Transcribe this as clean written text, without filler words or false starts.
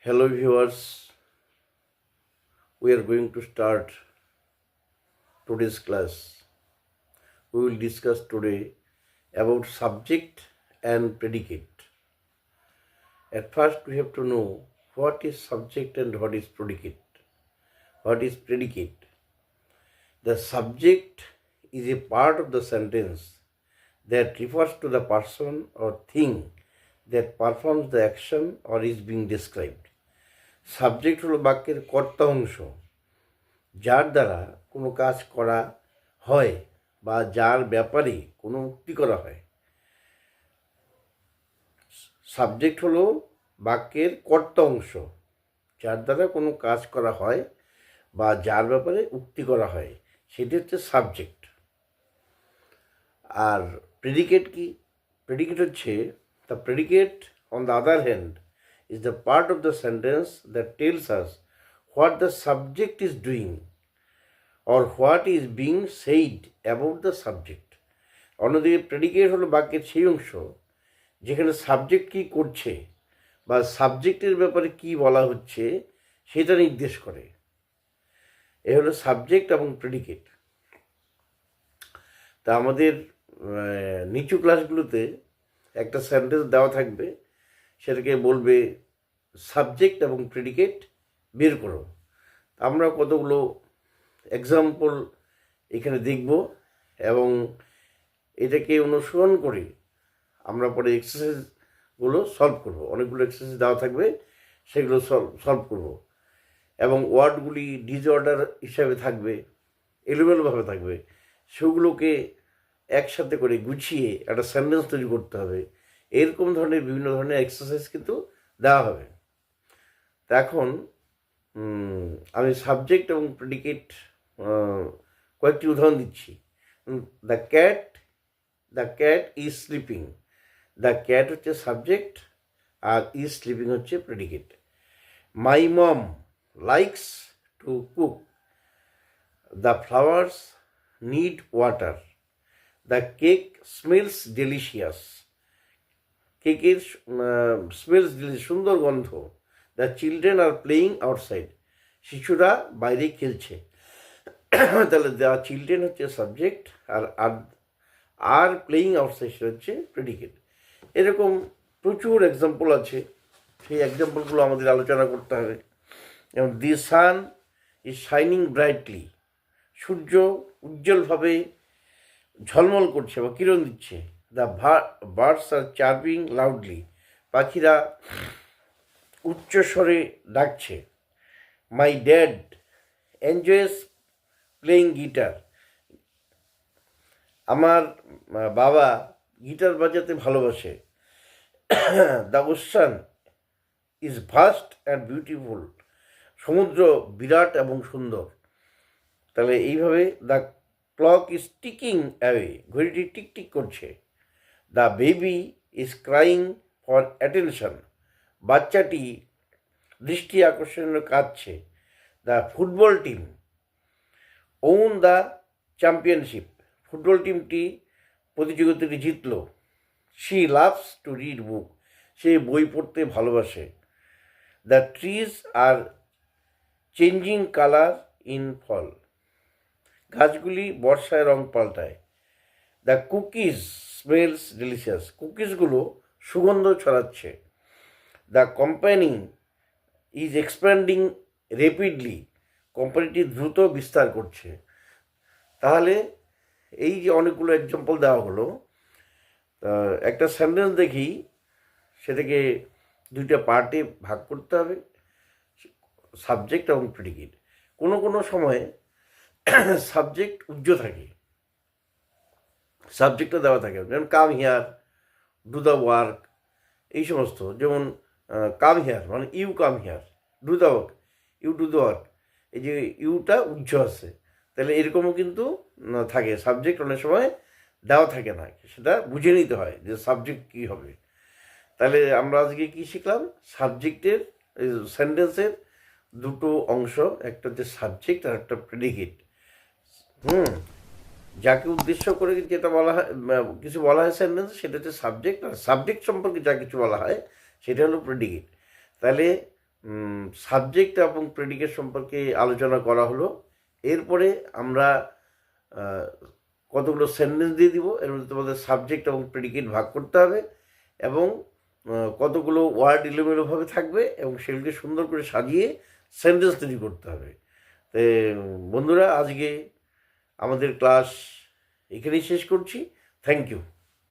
Hello viewers, we are going to start today's class. We will discuss today about subject and predicate. At first we have to know what is subject and what is predicate. What is predicate? The subject is a part of the sentence that refers to the person or thing that performs the action or is being described. Subject হলো বাক্যের কর্তা অংশ, যার দ্বারা কোনো কাজ করা হয় বা যার ব্যাপারে কোনো উক্তি করা হয়। সাবজেক্ট হলো বাক্যের কর্তা অংশ, যার দ্বারা কোনো কাজ করা হয় বা যার ব্যাপারে উক্তি করা হয়, সেটি হচ্ছে সাবজেক্ট। আর প্রেডিকেট কি? প্রেডিকেট হচ্ছে the predicate on the other hand is the part of the sentence that tells us what the subject is doing or what is being said about the subject. অন্যদিকে predicate হলো বাক্যের সেই অংশ যেখানে subject কী করছে বা সাবজেক্টের ব্যাপারে কি বলা হচ্ছে সেটা নির্দেশ করে। এ হলো সাবজেক্ট এবং প্রেডিকেট। তা আমাদের নিচু ক্লাসগুলোতে একটা সেন্টেন্স দেওয়া থাকবে, সেটাকে বলবে সাবজেক্ট এবং প্রেডিকেট বের করো। আমরা কতগুলো এক্সাম্পল এখানে দেখব এবং এটাকে অনুসরণ করে আমরা পরে এক্সারসাইজগুলো সলভ করব। অনেকগুলো এক্সারসাইজ দেওয়া থাকবে, সেগুলো সলভ করব এবং ওয়ার্ডগুলি ডিসঅর্ডার হিসাবে থাকবে, এলোমেলোভাবে থাকবে, সেগুলোকে একসাথে করে গুছিয়ে একটা সেন্টেন্স তৈরি করতে হবে। এরকম ধরনের বিভিন্ন ধরনের এক্সারসাইজ কিন্তু দেওয়া হবে। তা এখন আমি সাবজেক্ট এবং প্রেডিকেট কয়েকটি উদাহরণ দিচ্ছি। The cat is sleeping. The cat হচ্ছে সাবজেক্ট আর ইজ স্লিপিং হচ্ছে predicate. My mom likes to cook. The flowers need water. The cake smells delicious. কেকের স্মেলস সুন্দর গন্ধ। The children are playing outside. শিশুরা বাইরে খেলছে। তাহলে দ্য চিলড্রেন হচ্ছে সাবজেক্ট আর আর প্লেয়িং আউটসাইড হচ্ছে প্রেডিকেট। এরকম প্রচুর এক্সাম্পল আছে, সেই এক্সাম্পলগুলো আমাদের আলোচনা করতে হবে। যেমন দি সান ইজ শাইনিং ব্রাইটলি। সূর্য উজ্জ্বলভাবে ঝলমল করছে বা কিরণ দিচ্ছে। The birds R chirping loudly. পাখিরা উচ্চস্বরে ডাকছে। My dad enjoys playing guitar. আমার বাবা গিটার বাজাতে ভালোবাসে। The ocean is vast and beautiful. সমুদ্র বিরাট এবং সুন্দর। তাহলে এইভাবে the clock is ticking away. ঘড়িটি টিকটিক করছে। The baby is crying for attention. বাচ্চাটি দৃষ্টি আকর্ষণীয় কাঁদছে। The football team won the championship. Football টিমটি প্রতিযোগিতাটি জিতল। She loves to read book. সে বই পড়তে ভালোবাসে। The trees are changing colour in fall. গাছগুলি বর্ষায় রং পাল্টায়। The cookies smells delicious. কুকিজগুলো সুগন্ধ ছড়াচ্ছে। The company is expanding rapidly. কোম্পানিটি দ্রুত বিস্তার করছে। তাহলে এই যে অনেকগুলো এক্সাম্পল দেওয়া হলো, একটা সেন্টেন্স দেখি, সেটাকে দুইটা পার্টে ভাগ করতে হবে, সাবজেক্ট এবং প্রেডিকেট। কোনো কোনো সময়ে সাবজেক্ট উজ্জ্ব থাকে, সাবজেক্টটা দেওয়া থাকে, যেমন come here, do the work, এই সমস্ত। যেমন কাম হিয়ার মানে you come here, do the work you do the work. এই যে ইউটা উজ্জ্ব আছে, তাহলে এরকমও কিন্তু থাকে। সাবজেক্ট অনেক সময় দেওয়া থাকে না, সেটা বুঝে নিতে হয় যে সাবজেক্ট কী হবে। তাহলে আমরা আজকে কী শিখলাম? সাবজেক্টের সেন্টেন্সের দুটো অংশ, একটা হচ্ছে সাবজেক্ট আর একটা প্রেডিকেট। যাকে উদ্দেশ্য করে যেটা বলা হয়, কিছু বলা হয় সেন্টেন্স, সেটা হচ্ছে সাবজেক্ট। আর সাবজেক্ট সম্পর্কে যা কিছু বলা হয় সেটা হলো প্রেডিকেট। তাহলে সাবজেক্ট এবং প্রেডিকেট সম্পর্কে আলোচনা করা হলো। এরপরে আমরা কতগুলো সেন্টেন্স দিয়ে দিব, এর মধ্যে তোমাদের সাবজেক্ট এবং প্রেডিকেট ভাগ করতে হবে এবং কতগুলো ওয়ার্ড এলোমেলোভাবে থাকবে এবং সেগুলিকে সুন্দর করে সাজিয়ে সেন্টেন্স তৈরি করতে হবে। তো বন্ধুরা, আজকে আমাদের ক্লাস এখানেই শেষ করছি। Thank you.